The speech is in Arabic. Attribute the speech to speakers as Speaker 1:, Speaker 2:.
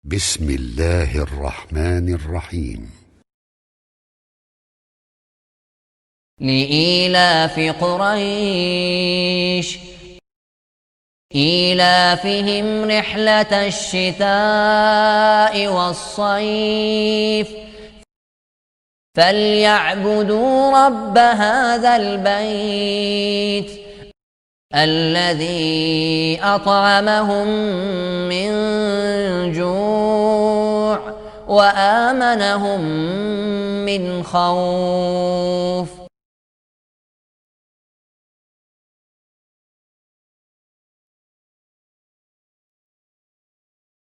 Speaker 1: بسم الله الرحمن الرحيم.
Speaker 2: لإيلاف قريش إيلافهم رحلة الشتاء والصيف فليعبدوا رب هذا البيت الذي أطعمهم من جوع وآمنهم من خوف.